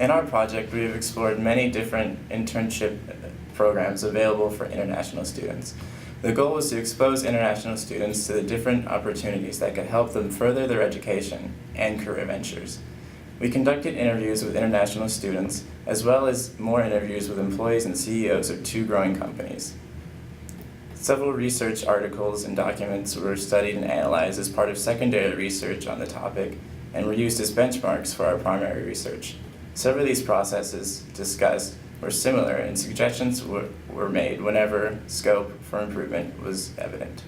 In our project, we have explored many different internship programs available for international students. The goal was to expose international students to the different opportunities that could help them further their education and career ventures. We conducted interviews with international students, as well as more interviews with employees and CEOs of 2 growing companies. Several research articles and documents were studied and analyzed as part of secondary research on the topic and were used as benchmarks for our primary research. Several of these processes discussed were similar, and suggestions were made whenever scope for improvement was evident.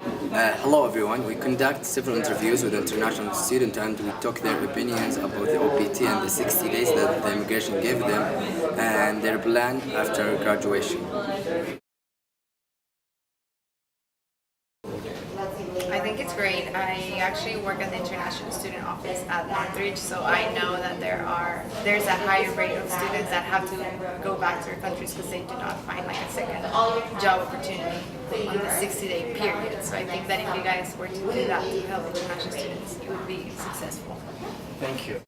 Hello everyone, we conduct several interviews with international students and we took their opinions about the OPT and the 60 days that the immigration gave them and their plan after graduation. I think it's great. I actually work at the International Student Office at Northridge, so I know that there's a higher rate of students that have to go back to their countries because they do not find like a second job opportunity on the 60-day period. So I think that if you guys were to do that to help international students, you would be successful. Thank you.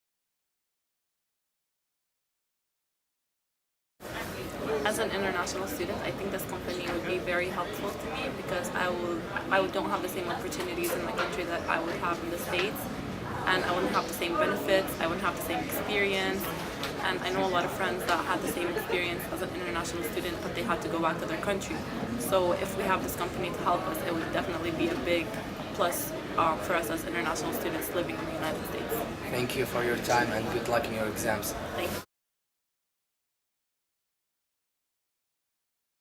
As an international student, I think this company would be very helpful to me because I don't have the same opportunities in my country that I would have in the States, and I wouldn't have the same benefits, I wouldn't have the same experience, and I know a lot of friends that had the same experience as an international student, but they had to go back to their country. So if we have this company to help us, it would definitely be a big plus for us as international students living in the United States. Thank you for your time and good luck in your exams. Thank you.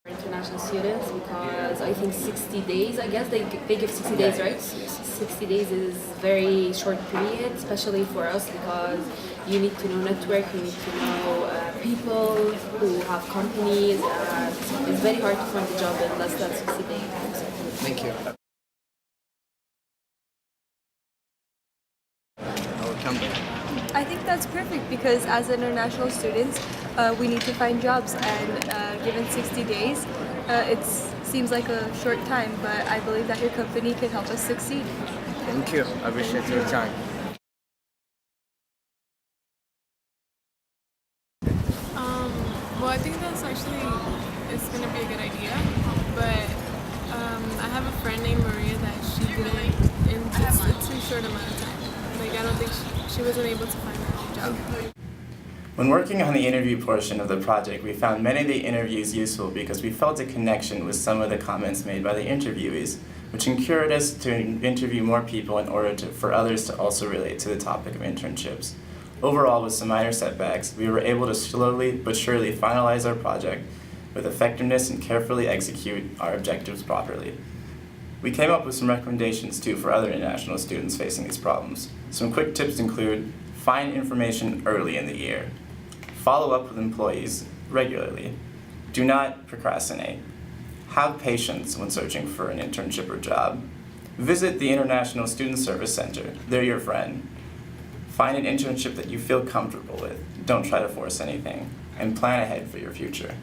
International students, because I think 60 days, I guess they give 60 days, right? 60 days is very short period, especially for us, because you need to know network, you need to know people who have companies, and it's very hard to find a job in less than 60 days. Thank you. I think that's perfect because as international students, we need to find jobs, and given 60 days, it seems like a short time, but I believe that your company can help us succeed. Thank you. I appreciate your time. Well, I think that's actually, it's going to be a good idea, but I have a friend named Maria that she did it in just a too short amount of time. Like, I don't think she wasn't able to find her own job. When working on the interview portion of the project, we found many of the interviews useful because we felt a connection with some of the comments made by the interviewees, which encouraged us to interview more people in order for others to also relate to the topic of internships. Overall, with some minor setbacks, we were able to slowly but surely finalize our project with effectiveness and carefully execute our objectives properly. We came up with some recommendations too for other international students facing these problems. Some quick tips include: find information early in the year, follow up with employees regularly, do not procrastinate, have patience when searching for an internship or job, visit the International Student Service Center, they're your friend, find an internship that you feel comfortable with, don't try to force anything, and plan ahead for your future.